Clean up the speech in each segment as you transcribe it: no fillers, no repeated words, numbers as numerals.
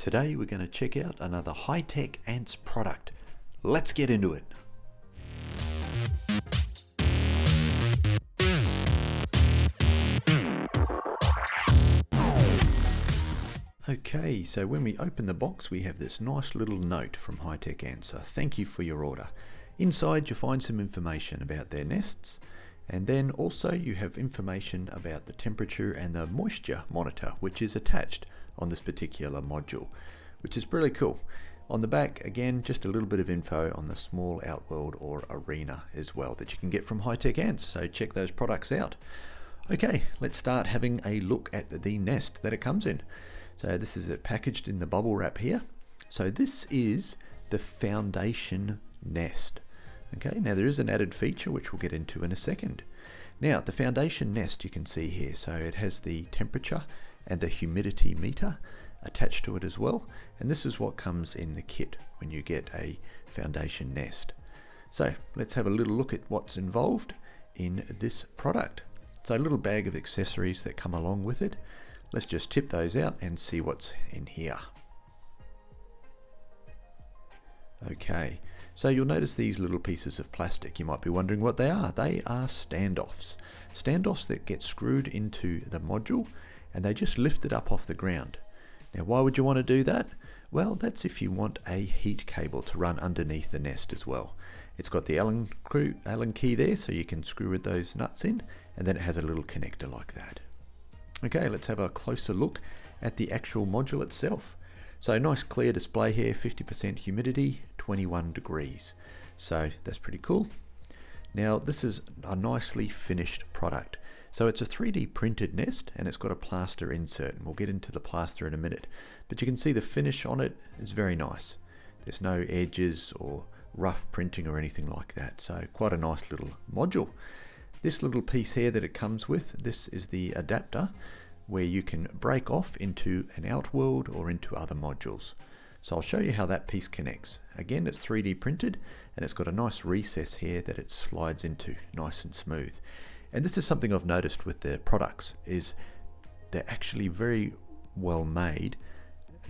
Today we're going to check out another Hightech ants product. Let's get into it. Okay, so when we open the box we have this nice little note from Hightech Ants. Thank you for your order. Inside you find some information about their nests, and then also you have information about the temperature and the moisture monitor which is attached on this particular module, which is really cool. On the back, again, just a little bit of info on the small outworld or arena as well that you can get from Hightech Ants, so check those products out. Okay, let's start having a look at the nest that it comes in. So this is it packaged in the bubble wrap here. So this is the foundation nest. Okay, now there is an added feature which we'll get into in a second. Now the foundation nest you can see here, so it has the temperature and the humidity meter attached to it as well, and this is what comes in the kit when you get a foundation nest. So let's have a little look at what's involved in this product. So a little bag of accessories that come along with it. Let's just tip those out and see what's in here. Okay, so you'll notice these little pieces of plastic. You might be wondering what they are. They are standoffs. Standoffs that get screwed into the module and they just lift it up off the ground. Now why would you want to do that? Well, that's if you want a heat cable to run underneath the nest as well. It's got the Allen key there, so you can screw those nuts in, and then it has a little connector like that. Okay, let's have a closer look at the actual module itself. So nice clear display here, 50% humidity, 21 degrees. So that's pretty cool. Now this is a nicely finished product. So it's a 3D printed nest and it's got a plaster insert, and we'll get into the plaster in a minute. But you can see the finish on it is very nice. There's no edges or rough printing or anything like that. So quite a nice little module. This little piece here that it comes with, this is the adapter where you can break off into an outworld or into other modules. So I'll show you how that piece connects. Again, it's 3D printed and it's got a nice recess here that it slides into, nice and smooth. And this is something I've noticed with the products, is they're actually very well made,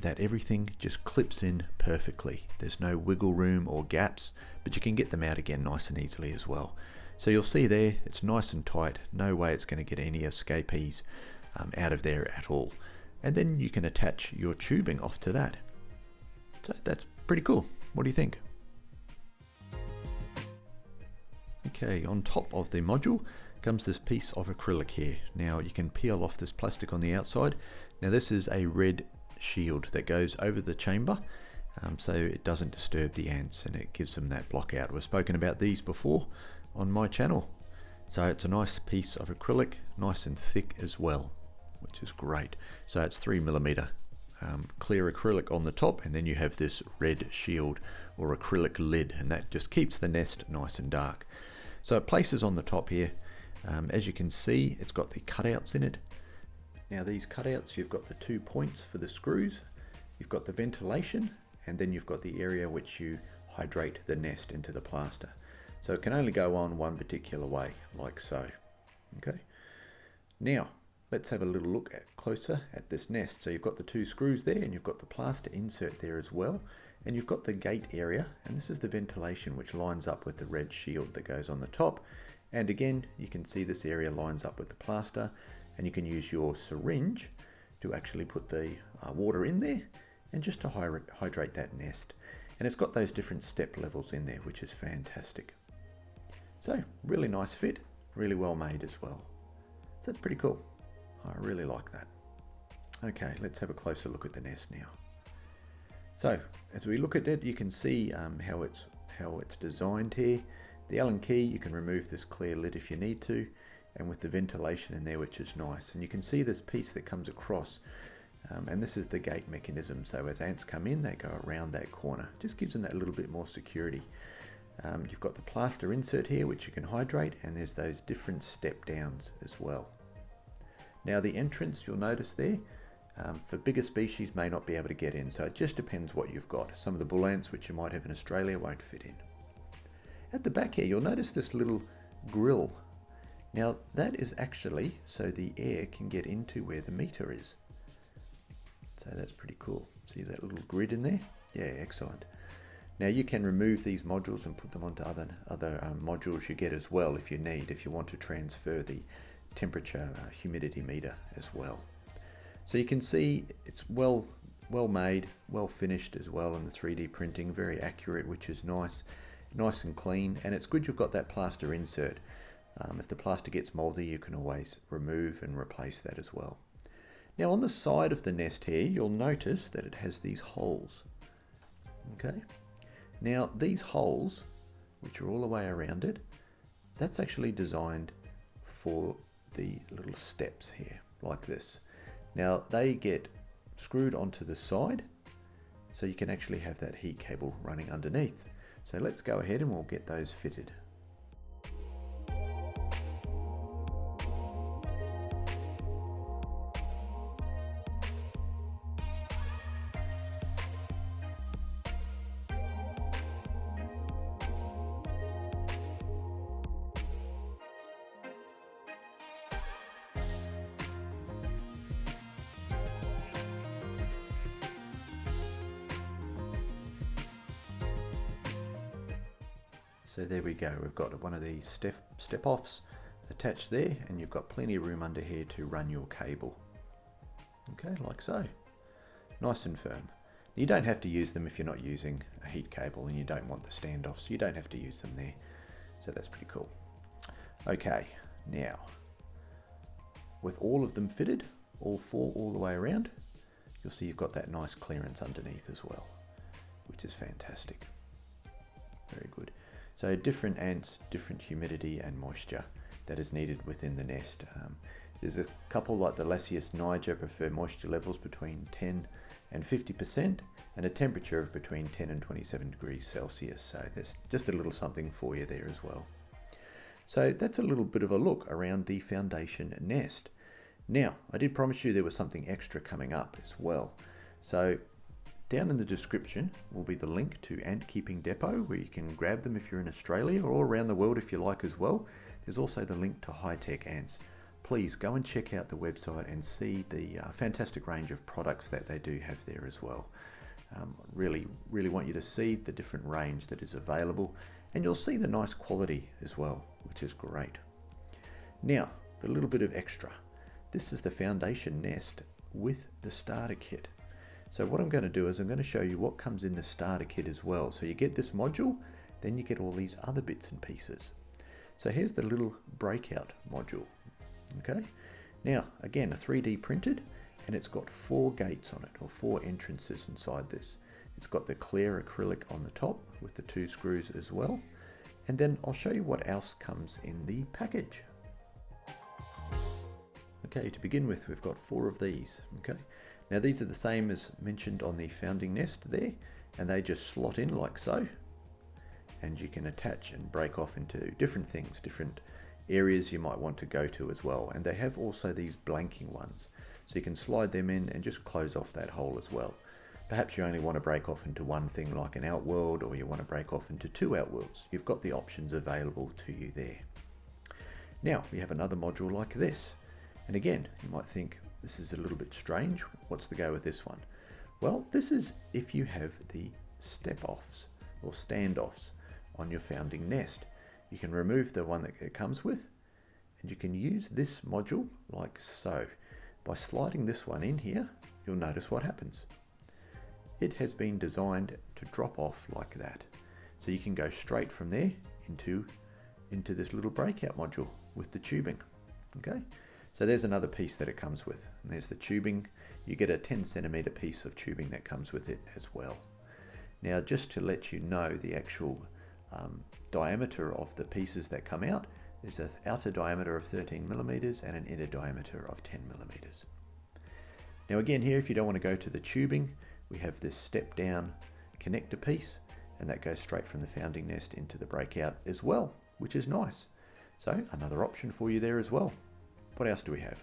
that everything just clips in perfectly. There's no wiggle room or gaps, but you can get them out again nice and easily as well. So you'll see there, it's nice and tight, no way it's going to get any escapees out of there at all. And then you can attach your tubing off to that. So that's pretty cool. What do you think? Okay, on top of the module comes this piece of acrylic here. Now you can peel off this plastic on the outside. Now this is a red shield that goes over the chamber, so it doesn't disturb the ants and it gives them that block out. We've spoken about these before on my channel. So it's a nice piece of acrylic, nice and thick as well, which is great. So it's 3mm clear acrylic on the top, and then you have this red shield or acrylic lid, and that just keeps the nest nice and dark. So it places on the top here. As you can see, it's got the cutouts in it. Now these cutouts, you've got the 2 points for the screws, you've got the ventilation, and then you've got the area which you hydrate the nest into the plaster. So it can only go on one particular way, like so. Okay. Now let's have a little look closer at this nest. So you've got the 2 screws there, and you've got the plaster insert there as well, and you've got the gate area, and this is the ventilation which lines up with the red shield that goes on the top. And again, you can see this area lines up with the plaster, and you can use your syringe to actually put the water in there and just to hydrate that nest. And it's got those different step levels in there, which is fantastic. So really nice fit, really well made as well. So that's pretty cool. I really like that. Okay, let's have a closer look at the nest now. So as we look at it, you can see how it's designed here. The Allen key, you can remove this clear lid if you need to, and with the ventilation in there, which is nice. And you can see this piece that comes across, and this is the gate mechanism. So as ants come in, they go around that corner. Just gives them that little bit more security. You've got the plaster insert here, which you can hydrate, and there's those different step downs as well. Now the entrance, you'll notice there, for bigger species may not be able to get in, so it just depends what you've got. Some of the bull ants which you might have in Australia won't fit in. At the back here, you'll notice this little grill. Now that is actually so the air can get into where the meter is. So that's pretty cool. See that little grid in there? Yeah, excellent. Now you can remove these modules and put them onto other modules you get as well if you want to transfer the temperature humidity meter as well. So you can see it's well made, well finished as well in the 3D printing, very accurate, which is nice and clean. And it's good you've got that plaster insert. If the plaster gets moldy, you can always remove and replace that as well. Now on the side of the nest here, you'll notice that it has these holes. Okay. Now these holes, which are all the way around it, that's actually designed for the little steps here, like this. Now they get screwed onto the side, so you can actually have that heat cable running underneath. So let's go ahead and we'll get those fitted. So there we go, we've got one of these step-offs attached there, and you've got plenty of room under here to run your cable. Okay, like so. Nice and firm. You don't have to use them if you're not using a heat cable and you don't want the standoffs. You don't have to use them there. So that's pretty cool. Okay, now, with all of them fitted, all four all the way around, you'll see you've got that nice clearance underneath as well, which is fantastic. Very good. So different ants, different humidity and moisture that is needed within the nest. There's a couple like the Lasius niger prefer moisture levels between 10 and 50% and a temperature of between 10 and 27 degrees Celsius. So there's just a little something for you there as well. So that's a little bit of a look around the foundation nest. Now, I did promise you there was something extra coming up as well. So down in the description will be the link to Ant Keeping Depot, where you can grab them if you're in Australia or around the world if you like as well. There's also the link to Hightech ants. Please go and check out the website and see the fantastic range of products that they do have there as well. Really want you to see the different range that is available, and you'll see the nice quality as well, which is great. Now, the little bit of extra. This is the foundation nest with the starter kit. So what I'm going to do is I'm going to show you what comes in the starter kit as well. So you get this module, then you get all these other bits and pieces. So here's the little breakout module. Okay. Now, again, a 3D printed, and it's got 4 gates on it, or 4 entrances inside this. It's got the clear acrylic on the top with the 2 screws as well. And then I'll show you what else comes in the package. Okay, to begin with, we've got 4 of these. Okay. Now these are the same as mentioned on the founding nest there, and they just slot in like so, and you can attach and break off into different things, different areas you might want to go to as well. And they have also these blanking ones, so you can slide them in and just close off that hole as well. Perhaps you only want to break off into one thing like an outworld, or you want to break off into 2 outworlds. You've got the options available to you there. Now we have another module like this, and again you might think, this is a little bit strange. What's the go with this one? Well, this is if you have the step-offs or standoffs on your founding nest. You can remove the one that it comes with, and you can use this module like so. By sliding this one in here, you'll notice what happens. It has been designed to drop off like that. So you can go straight from there into this little breakout module with the tubing. Okay. So there's another piece that it comes with, and there's the tubing. You get a 10 centimeter piece of tubing that comes with it as well. Now, just to let you know the actual diameter of the pieces that come out, there's an outer diameter of 13 millimeters and an inner diameter of 10 millimeters. Now again here, if you don't want to go to the tubing, we have this step down connector piece, and that goes straight from the founding nest into the breakout as well, which is nice. So another option for you there as well. What else do we have?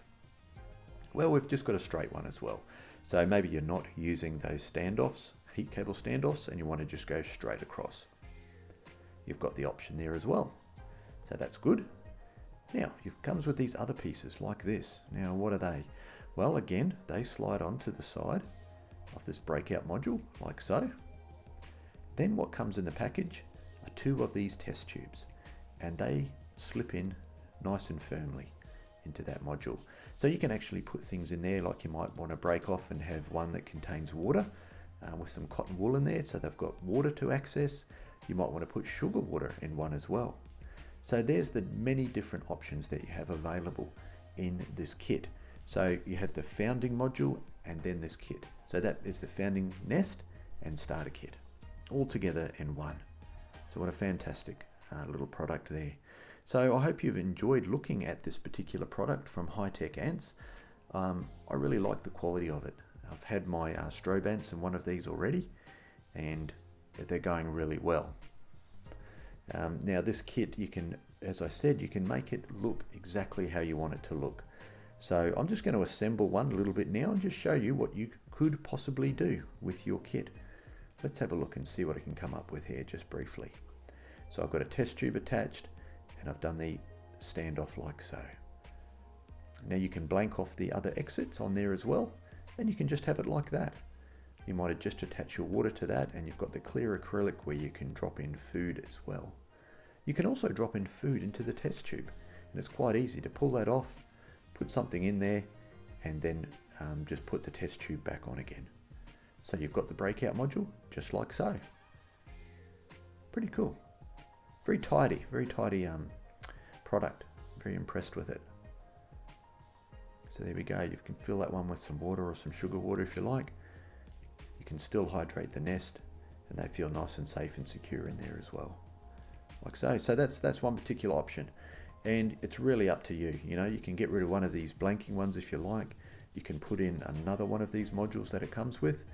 Well, we've just got a straight one as well. So maybe you're not using those standoffs, heat cable standoffs, and you want to just go straight across. You've got the option there as well. So that's good. Now, it comes with these other pieces like this. Now, what are they? Well, again, they slide onto the side of this breakout module, like so. Then what comes in the package are 2 of these test tubes, and they slip in nice and firmly into that module. So you can actually put things in there, like you might want to break off and have one that contains water with some cotton wool in there, so they've got water to access. You might want to put sugar water in one as well. So there's the many different options that you have available in this kit. So you have the founding module and then this kit. So that is the founding nest and starter kit all together in one. So what a fantastic little product there. So I hope you've enjoyed looking at this particular product from Hightech Ants. I really like the quality of it. I've had my strobe ants in one of these already, and they're going really well. Now this kit, you can, as I said, you can make it look exactly how you want it to look. So I'm just going to assemble one a little bit now and just show you what you could possibly do with your kit. Let's have a look and see what I can come up with here just briefly. So I've got a test tube attached, and I've done the standoff like so. Now you can blank off the other exits on there as well, and you can just have it like that. You might just attach your water to that, and you've got the clear acrylic where you can drop in food as well. You can also drop in food into the test tube, and it's quite easy to pull that off, put something in there, and then just put the test tube back on again. So you've got the breakout module just like so. Pretty cool. Very tidy product. Very impressed with it. So there we go. You can fill that one with some water or some sugar water if you like. You can still hydrate the nest, and they feel nice and safe and secure in there as well, like so. So that's one particular option, and it's really up to you. You know, you can get rid of one of these blanking ones if you like. You can put in another one of these modules that it comes with,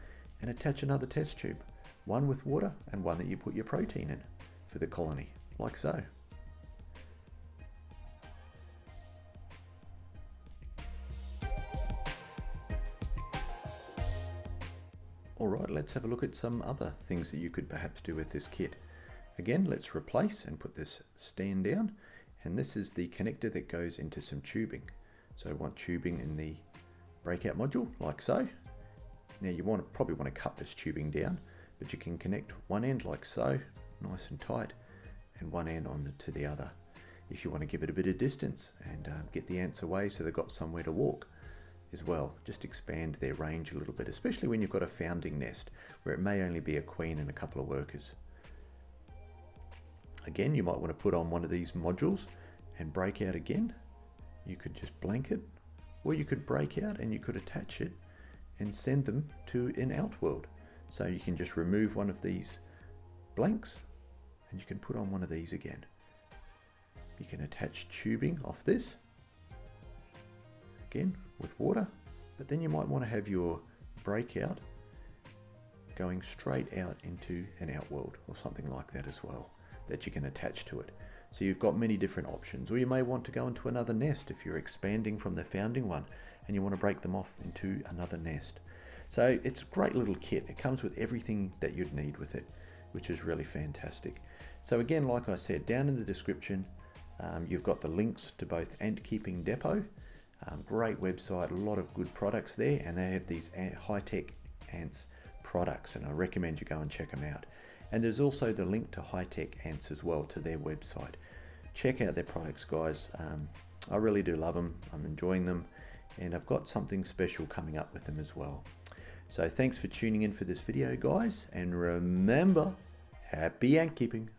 and attach another test tube, one with water and one that you put your protein in for the colony, like so. Alright, let's have a look at some other things that you could perhaps do with this kit. Again, let's replace and put this stand down, and this is the connector that goes into some tubing. So I want tubing in the breakout module, like so. Now you probably want to cut this tubing down, but you can connect one end like so, nice and tight, and one end on to the other. If you want to give it a bit of distance and get the ants away so they've got somewhere to walk as well, just expand their range a little bit, especially when you've got a founding nest where it may only be a queen and a couple of workers. Again, you might want to put on one of these modules and break out again. You could just blank it, or you could break out and you could attach it and send them to an outworld. So you can just remove one of these blanks and you can put on one of these again. You can attach tubing off this, again with water, but then you might want to have your breakout going straight out into an outworld or something like that as well, that you can attach to it. So you've got many different options, or you may want to go into another nest if you're expanding from the founding one and you want to break them off into another nest. So it's a great little kit. It comes with everything that you'd need with it, which is really fantastic. So again, like I said, down in the description, you've got the links to both Ant Keeping Depot, great website, a lot of good products there, and they have these Hightech Ants products, and I recommend you go and check them out. And there's also the link to Hightech Ants as well, to their website. Check out their products, guys. I really do love them. I'm enjoying them, and I've got something special coming up with them as well. So thanks for tuning in for this video, guys, and remember, happy ant keeping.